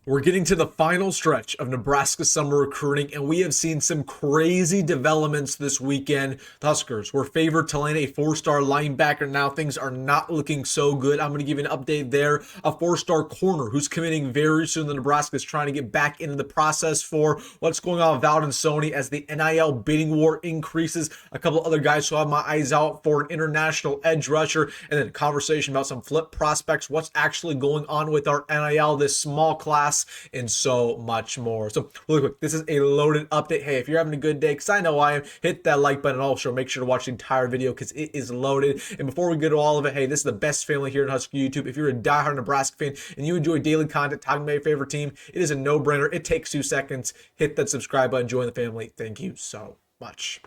We're getting to the final stretch of Nebraska summer recruiting, and we have seen some crazy developments this weekend. The Huskers were favored to land a four-star linebacker. Now things are not looking so good. I'm going to give you an update there. A four-star corner who's committing very soon. The Nebraska is trying to get back into the process for what's going on with Valdin and Sone as the NIL bidding war increases. A couple other guys who have my eyes out for an international edge rusher, and then a conversation about some flip prospects, what's actually going on with our NIL, this small class, and so much more. So really quick, this is a loaded update. Hey, if you're having a good day, because I know I am, hit that like button. Also make sure to watch the entire video because it is loaded. And before we get to all of it, hey, this is the best family here at Husker YouTube. If you're a diehard Nebraska fan and you enjoy daily content talking about your favorite team, it is a no-brainer. It takes 2 seconds. Hit that subscribe button, join the family. Thank you so much.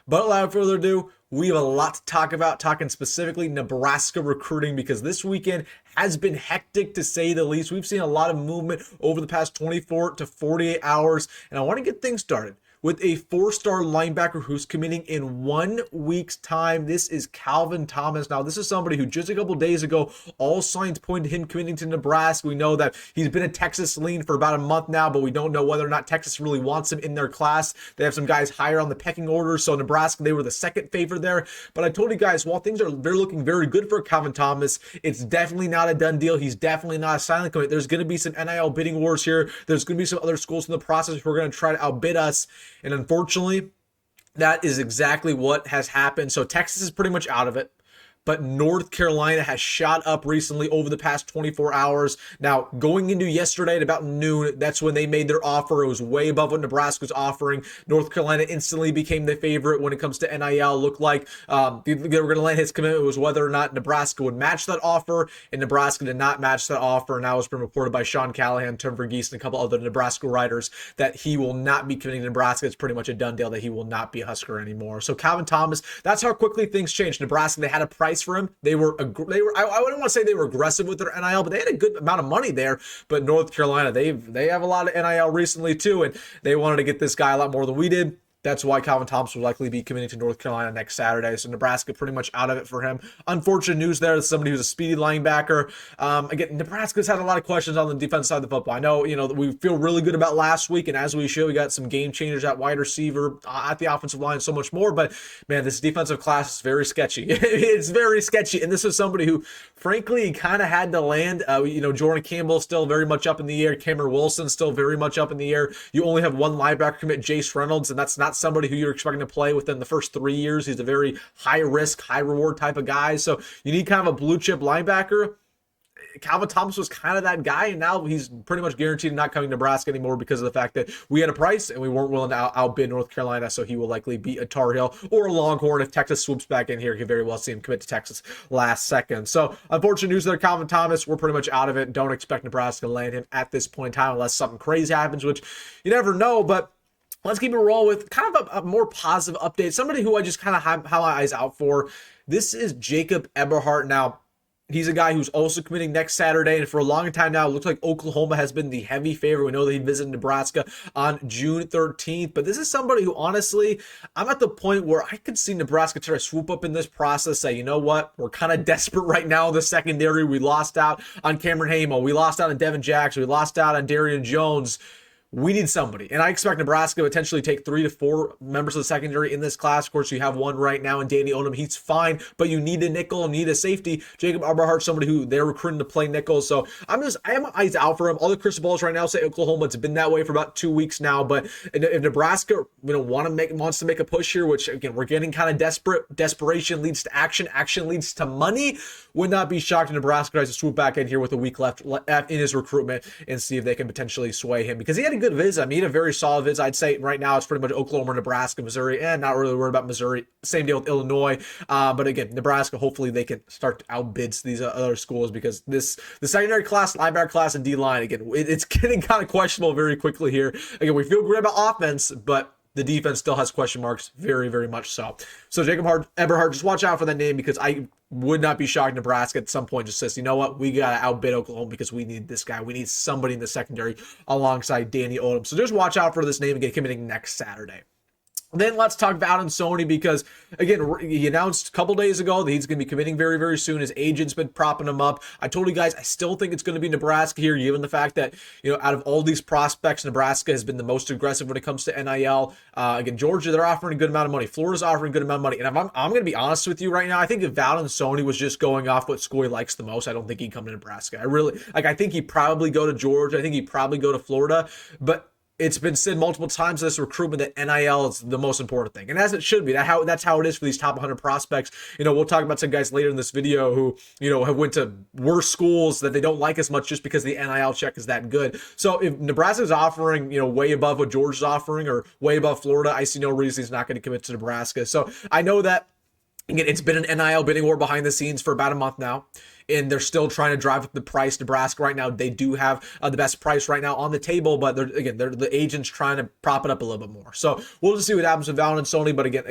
But without further ado, we have a lot to talk about, talking specifically Nebraska recruiting, because this weekend has been hectic to say the least. We've seen a lot of movement over the past 24 to 48 hours, and I want to get things started with a four-star linebacker who's committing in 1 week's time. This is Calvin Thomas. Now, this is somebody who just a couple days ago, all signs pointed to him committing to Nebraska. We know that he's been a Texas lean for about a month now, but we don't know whether or not Texas really wants him in their class. They have some guys higher on the pecking order, so Nebraska, they were the second favorite there. But I told you guys, while things are looking very good for Calvin Thomas, it's definitely not a done deal. He's definitely not a silent commit. There's going to be some NIL bidding wars here. There's going to be some other schools in the process who are going to try to outbid us. And unfortunately, that is exactly what has happened. So Texas is pretty much out of it. But North Carolina has shot up recently over the past 24 hours. Now, going into yesterday at about noon, that's when they made their offer. It was way above what Nebraska was offering. North Carolina instantly became the favorite when it comes to NIL. Looked like they were going to land his commitment. It was whether or not Nebraska would match that offer, and Nebraska did not match that offer. And now it's been reported by Sean Callahan, Tim Vergeese, and a couple other Nebraska writers that he will not be committing to Nebraska. It's pretty much a done deal that he will not be a Husker anymore. So Calvin Thomas, that's how quickly things changed. Nebraska, they had a price for him. They were I wouldn't want to say they were aggressive with their NIL, but they had a good amount of money there. But North Carolina, they have a lot of NIL recently too, and they wanted to get this guy a lot more than we did. That's why Calvin Thomas will likely be committing to North Carolina next Saturday. So Nebraska pretty much out of it for him. Unfortunate news there. Somebody who's a speedy linebacker. Again, Nebraska's had a lot of questions on the defense side of the football. I know, we feel really good about last week, and as we show, we got some game changers at wide receiver, at the offensive line, so much more. But man, this defensive class is very sketchy. It's very sketchy, and this is somebody who, frankly, kind of had to land. Jordan Campbell still very much up in the air. Cameron Wilson still very much up in the air. You only have one linebacker commit, Jace Reynolds, and that's not somebody who you're expecting to play within the first 3 years. He's a very high risk, high reward type of guy. So you need kind of a blue chip linebacker. Calvin Thomas was kind of that guy, and now he's pretty much guaranteed not coming to Nebraska anymore because of the fact that we had a price and we weren't willing to outbid North Carolina, so he will likely be a Tar Heel or a Longhorn. If Texas swoops back in here, you can very well see him commit to Texas last second. So unfortunate news there, Calvin Thomas. We're pretty much out of it. Don't expect Nebraska to land him at this point in time unless something crazy happens, which you never know, but let's keep it rolling with kind of a more positive update. Somebody who I just kind of have my eyes out for. This is Jacob Eberhart. Now, he's a guy who's also committing next Saturday, and for a long time now, it looks like Oklahoma has been the heavy favorite. We know that he visited Nebraska on June 13th, but this is somebody who, honestly, I'm at the point where I could see Nebraska try to swoop up in this process, say, you know what, we're kind of desperate right now in the secondary. We lost out on Cameron Hamo. We lost out on Devin Jackson. We lost out on Darion Jones. We need somebody. And I expect Nebraska to potentially take 3 to 4 members of the secondary in this class. Of course, you have one right now in Danny Odom. He's fine, but you need a nickel and need a safety. Jacob Eberhart, somebody who they're recruiting to play nickel. So I have my eyes out for him. All the crystal balls right now say Oklahoma. It's been that way for about 2 weeks now. But if Nebraska wants to make a push here, which again, we're getting kind of desperate. Desperation leads to action. Action leads to money. Would not be shocked if Nebraska tries to swoop back in here with a week left in his recruitment and see if they can potentially sway him, because he had a good visit. I mean, he had a very solid visit. I'd say right now it's pretty much Oklahoma, Nebraska, Missouri, and not really worried about Missouri. Same deal with Illinois. But again, Nebraska, hopefully they can start to outbid these other schools, because the secondary class, linebacker class, and D-line, again, it's getting kind of questionable very quickly here. Again, we feel great about offense, but the defense still has question marks, very, very much so. So Jacob Eberhart, just watch out for that name, because I would not be shocked Nebraska at some point just says, you know what, we got to outbid Oklahoma because we need this guy. We need somebody in the secondary alongside Danny Odom. So just watch out for this name and get committing next Saturday. Then let's talk Valdin Sone, because, again, he announced a couple days ago that he's going to be committing very, very soon. His agent's been propping him up. I told you guys, I still think it's going to be Nebraska here, given the fact that, out of all these prospects, Nebraska has been the most aggressive when it comes to NIL. Again, Georgia, they're offering a good amount of money. Florida's offering a good amount of money. And if I'm going to be honest with you right now, I think if Valdin Sone was just going off what school he likes the most, I don't think he'd come to Nebraska. I think he'd probably go to Georgia. I think he'd probably go to Florida. But it's been said multiple times in this recruitment that NIL is the most important thing. And as it should be. That's how it is for these top 100 prospects. We'll talk about some guys later in this video who, have went to worse schools that they don't like as much just because the NIL check is that good. So if Nebraska's offering, way above what Georgia's offering or way above Florida, I see no reason he's not going to commit to Nebraska. So I know that, again, it's been an NIL bidding war behind the scenes for about a month now, and they're still trying to drive up the price. Nebraska right now, they do have the best price right now on the table, but they're the agents trying to prop it up a little bit more. So we'll just see what happens with Valdin Sone, but again,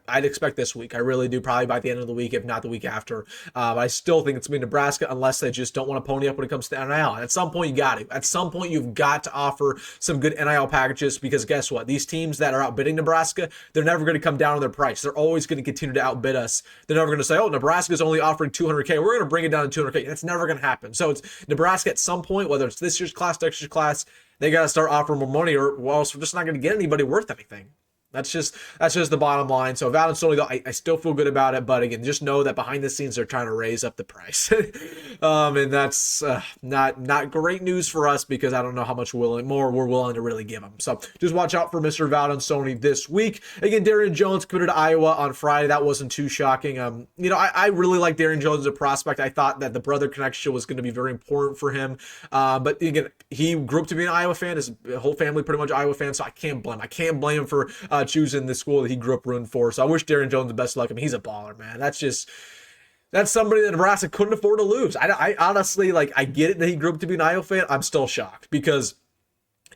I'd expect this week. I really do, probably by the end of the week, if not the week after. But I still think it's going to be Nebraska unless they just don't want to pony up when it comes to NIL. And at some point, you got to. At some point, you've got to offer some good NIL packages, because guess what? These teams that are outbidding Nebraska, they're never going to come down on their price. They're always going to continue to outbid us. They're never going to say, oh, Nebraska's only offering $200K. We're going to bring it down to $200K. That's never going to happen. So it's Nebraska at some point, whether it's this year's class, next year's class, they got to start offering more money, or else we're just not going to get anybody worth anything. That's just the bottom line. So Valdin Sone, I still feel good about it, but again, just know that behind the scenes they're trying to raise up the price, and that's not great news for us, because I don't know how much more we're willing to really give them. So just watch out for Mr. Valdin Sone this week. Again, Darion Jones committed to Iowa on Friday. That wasn't too shocking. I really like Darion Jones as a prospect. I thought that the brother connection was going to be very important for him, but again, he grew up to be an Iowa fan. His whole family pretty much Iowa fans, so I can't blame him for choosing the school that he grew up rooting for. So I wish Darion Jones the best of luck. I mean, he's a baller, man. That's somebody that Nebraska couldn't afford to lose. I honestly, I get it that he grew up to be an Iowa fan. I'm still shocked, because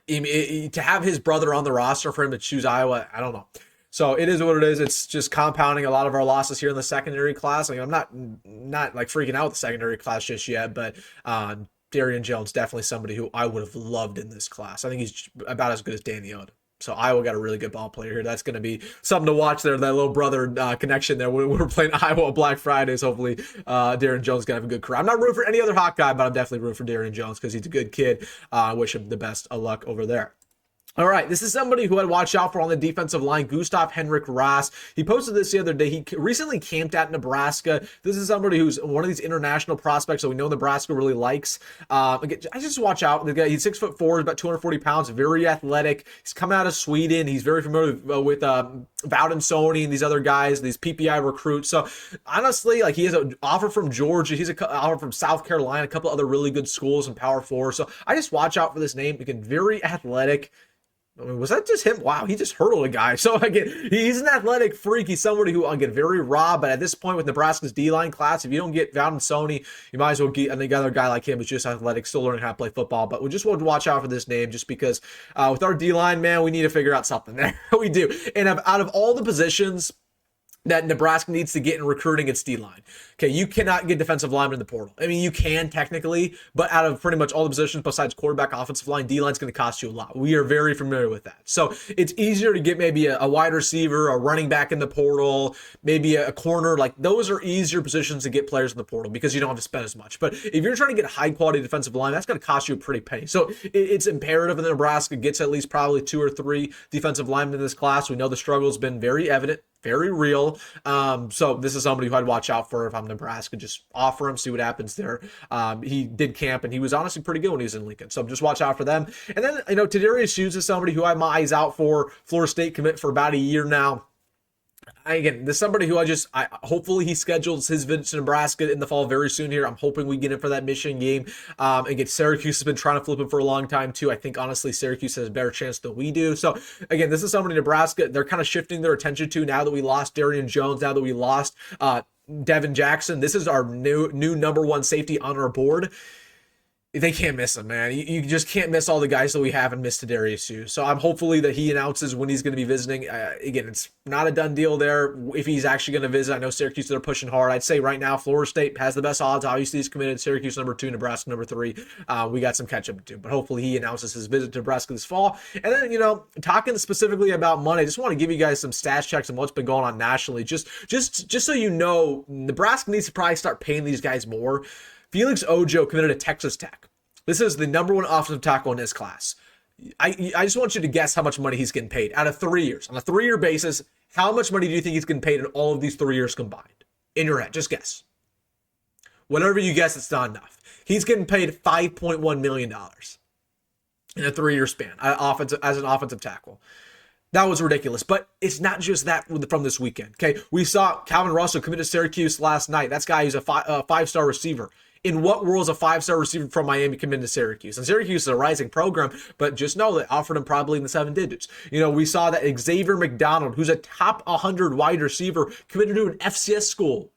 to have his brother on the roster, for him to choose Iowa, I don't know. So it is what it is. It's just compounding a lot of our losses here in the secondary class. I'm not freaking out with the secondary class just yet, but Darion Jones, definitely somebody who I would have loved in this class. I think he's about as good as Dane. So Iowa got a really good ball player here. That's going to be something to watch there, that little brother connection there. We're playing Iowa Black Fridays. Hopefully Darion Jones is going to have a good career. I'm not rooting for any other Hawkeye, but I'm definitely rooting for Darion Jones because he's a good kid. I wish him the best of luck over there. All right, this is somebody who I'd watch out for on the defensive line, Gustav Heinrich Ross. He posted this the other day. He recently camped at Nebraska. This is somebody who's one of these international prospects that we know Nebraska really likes. Again, I just watch out. The guy, he's 6'4", he's about 240 pounds, very athletic. He's coming out of Sweden. He's very familiar with Valdin Sone and these other guys, these PPI recruits. So honestly, he has an offer from Georgia. He's an offer from South Carolina, a couple other really good schools in Power 4. So I just watch out for this name. Again, very athletic. I mean, was that just him? Wow, he just hurdled a guy. So, again, he's an athletic freak. He's somebody who, again, very raw. But at this point with Nebraska's D-line class, if you don't get Valdin Sone, you might as well get another guy like him who's just athletic, still learning how to play football. But we just want to watch out for this name just because with our D-line, man, we need to figure out something there. We do. And out of all the positions that Nebraska needs to get in recruiting, its D-line. Okay, you cannot get defensive linemen in the portal. I mean, you can technically, but out of pretty much all the positions besides quarterback, offensive line, D-line is going to cost you a lot. We are very familiar with that. So it's easier to get maybe a wide receiver, a running back in the portal, maybe a corner. Those are easier positions to get players in the portal because you don't have to spend as much. But if you're trying to get high quality defensive line, that's going to cost you a pretty penny. So it's imperative that Nebraska gets at least probably 2 or 3 defensive linemen in this class. We know the struggle has been very evident, very real. So this is somebody who I'd watch out for if I'm Nebraska. Just offer him, see what happens there. He did camp, and he was honestly pretty good when he was in Lincoln. So just watch out for them. And then, Darius Hughes is somebody who I have my eyes out for. Florida State commit for about a year now. Again, there's somebody who hopefully he schedules his visit to Nebraska in the fall very soon here. I'm hoping we get him for that Michigan game. Again, Syracuse has been trying to flip him for a long time too. I think honestly Syracuse has a better chance than we do. So again, this is somebody Nebraska, they're kind of shifting their attention to now that we lost Darion Jones, now that we lost Devin Jackson. This is our new number 1 safety on our board. They can't miss him, man. You just can't miss all the guys that we have and miss Darius. So I'm hopefully that he announces when he's going to be visiting. Again, it's not a done deal there if he's actually going to visit. I know Syracuse, they're pushing hard. I'd say right now Florida State has the best odds. Obviously, he's committed. Syracuse number 2, Nebraska number 3. We got some catch up to do, but hopefully he announces his visit to Nebraska this fall. And then, talking specifically about money, I just want to give you guys some stats checks on what's been going on nationally. Just so you know, Nebraska needs to probably start paying these guys more. Felix Ojo committed to Texas Tech. This is the number 1 offensive tackle in his class. I just want you to guess how much money he's getting paid out of 3 years. On a 3-year basis, how much money do you think he's getting paid in all of these 3 years combined? In your head, just guess. Whatever you guess, it's not enough. He's getting paid $5.1 million in a 3-year span as an offensive tackle. That was ridiculous, but it's not just that from this weekend, okay? We saw Calvin Russell commit to Syracuse last night. That's guy who's a 5-star receiver. In what world is a 5-star receiver from Miami committed to Syracuse? And Syracuse is a rising program, but just know they offered him probably in the 7 digits. We saw that Xavier McDonald, who's a top 100 wide receiver, committed to an FCS school.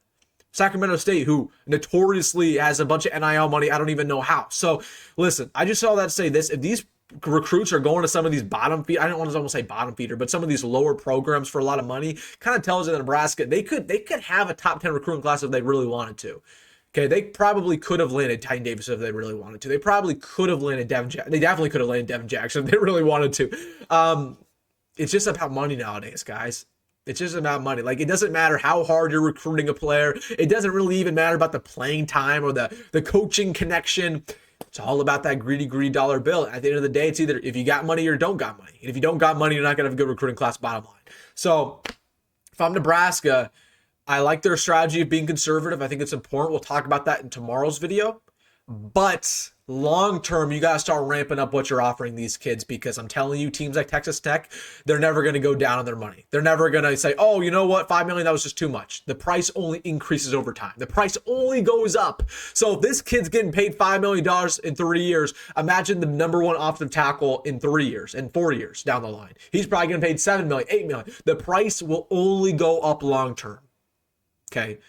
Sacramento State, who notoriously has a bunch of NIL money, I don't even know how. So, listen, I just saw that to say this. If these recruits are going to some of these bottom feed, I don't want to almost say bottom feeder, but some of these lower programs for a lot of money, kind of tells you that Nebraska, they could have a top 10 recruiting class if they really wanted to. Okay, they probably could have landed Titan Davis if they really wanted to. They probably could have landed Devin Jackson. They definitely could have landed Devin Jackson if they really wanted to. It's just about money nowadays, guys. It's just about money. Like, it doesn't matter how hard you're recruiting a player. It doesn't really even matter about the playing time or the coaching connection. It's all about that greedy dollar bill. At the end of the day, it's either if you got money or don't got money. And if you don't got money, you're not going to have a good recruiting class, bottom line. So if I'm Nebraska, I like their strategy of being conservative. I think it's important. We'll talk about that in tomorrow's video. But long term, you got to start ramping up what you're offering these kids, because I'm telling you, teams like Texas Tech, they're never going to go down on their money. They're never going to say, oh, you know what, $5 million, that was just too much. The price only increases over time. The price only goes up. So if this kid's getting paid $5 million in 3 years, imagine the number 1 offensive tackle in 3 years and 4 years down the line. He's probably getting paid $7 million, $8 million. The price will only go up long term. Okay,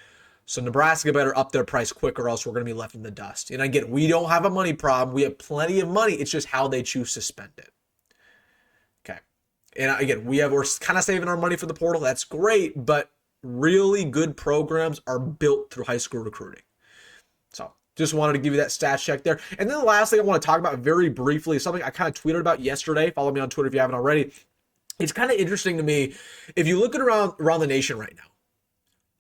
so Nebraska better up their price quick, or else we're going to be left in the dust. And again, we don't have a money problem. We have plenty of money. It's just how they choose to spend it. Okay, and again, we're kind of saving our money for the portal. That's great, but really good programs are built through high school recruiting. So just wanted to give you that stats check there. And then the last thing I want to talk about very briefly is something I kind of tweeted about yesterday. Follow me on Twitter if you haven't already. It's kind of interesting to me. If you look at around the nation right now,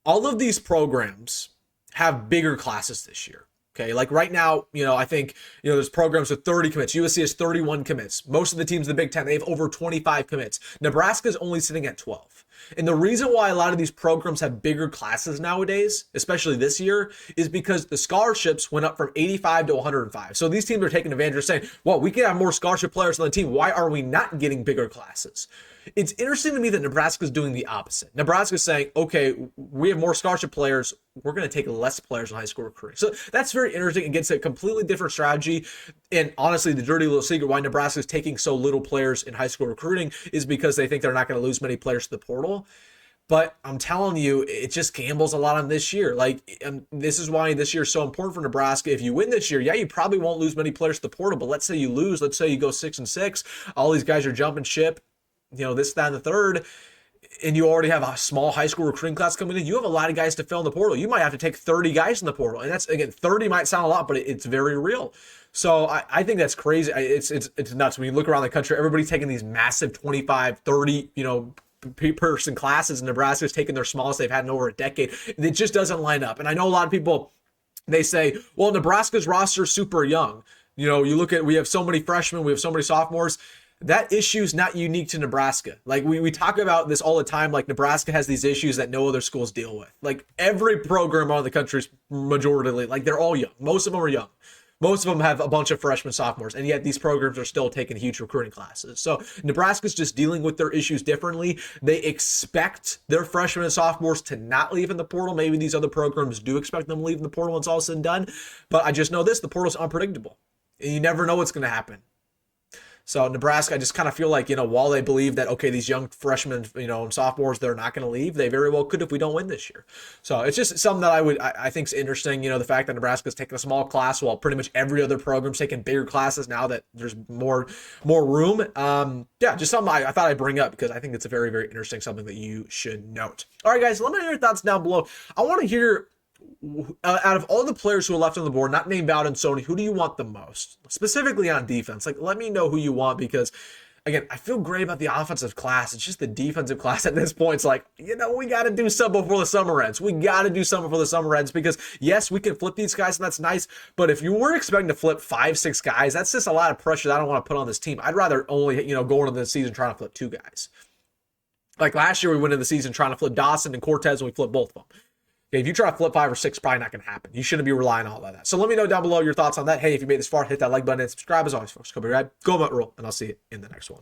all of these programs have bigger classes this year. Okay, like right now, I think, there's programs with 30 commits. USC has 31 commits. Most of the teams in the Big Ten, they have over 25 commits. Nebraska is only sitting at 12. And the reason why a lot of these programs have bigger classes nowadays, especially this year, is because the scholarships went up from 85 to 105. So these teams are taking advantage of saying, well, we can have more scholarship players on the team. Why are we not getting bigger classes? It's interesting to me that Nebraska is doing the opposite. Nebraska is saying, okay, we have more scholarship players. We're going to take less players in high school recruiting. So that's very interesting. It gets a completely different strategy. And honestly, the dirty little secret why Nebraska is taking so little players in high school recruiting is because they think they're not going to lose many players to the portal. But I'm telling you, it just gambles a lot on this year. This is why this year is so important for Nebraska. If you win this year, yeah, you probably won't lose many players to the portal. But let's say you lose. Let's say you go 6-6. All these guys are jumping ship. This, that, and the third, and you already have a small high school recruiting class coming in, you have a lot of guys to fill in the portal. You might have to take 30 guys in the portal. And that's, again, 30 might sound a lot, but it's very real. So I think that's crazy. It's nuts. When you look around the country, everybody's taking these massive 25, 30, person classes, and Nebraska's taking their smallest they've had in over a decade. It just doesn't line up. And I know a lot of people, they say, well, Nebraska's roster is super young. You look at, we have so many freshmen, we have so many sophomores. That issue is not unique to Nebraska. Like we talk about this all the time. Like Nebraska has these issues that no other schools deal with. Like every program around the country is majority, like they're all young. Most of them are young. Most of them have a bunch of freshmen, sophomores, and yet these programs are still taking huge recruiting classes. So Nebraska's just dealing with their issues differently. They expect their freshmen and sophomores to not leave in the portal. Maybe these other programs do expect them to leave in the portal when it's all said and done. But I just know this, the portal's unpredictable. And you never know what's going to happen. So Nebraska, I just kind of feel like, while they believe that, okay, these young freshmen, and sophomores, they're not going to leave, they very well could if we don't win this year. So it's just something that I think is interesting, the fact that Nebraska's taking a small class while pretty much every other program's taking bigger classes now that there's more room. Just something I thought I'd bring up because I think it's a very, very interesting, something that you should note. All right, guys, let me know your thoughts down below. I want to hear, out of all the players who are left on the board, not named Valdin and Sone, who do you want the most? Specifically on defense. Like, let me know who you want because, again, I feel great about the offensive class. It's just the defensive class at this point. It's like, we got to do something before the summer ends. We got to do something before the summer ends because, yes, we can flip these guys, and that's nice. But if you were expecting to flip 5-6 guys, that's just a lot of pressure that I don't want to put on this team. I'd rather only, go into the season trying to flip 2 guys. Like last year, we went into the season trying to flip Dawson and Cortez, and we flipped both of them. Okay, if you try to flip 5 or 6, probably not going to happen. You shouldn't be relying on all of that. So let me know down below your thoughts on that. Hey, if you made this far, hit that like button and subscribe as always, folks. Go Met Rule, and I'll see you in the next one.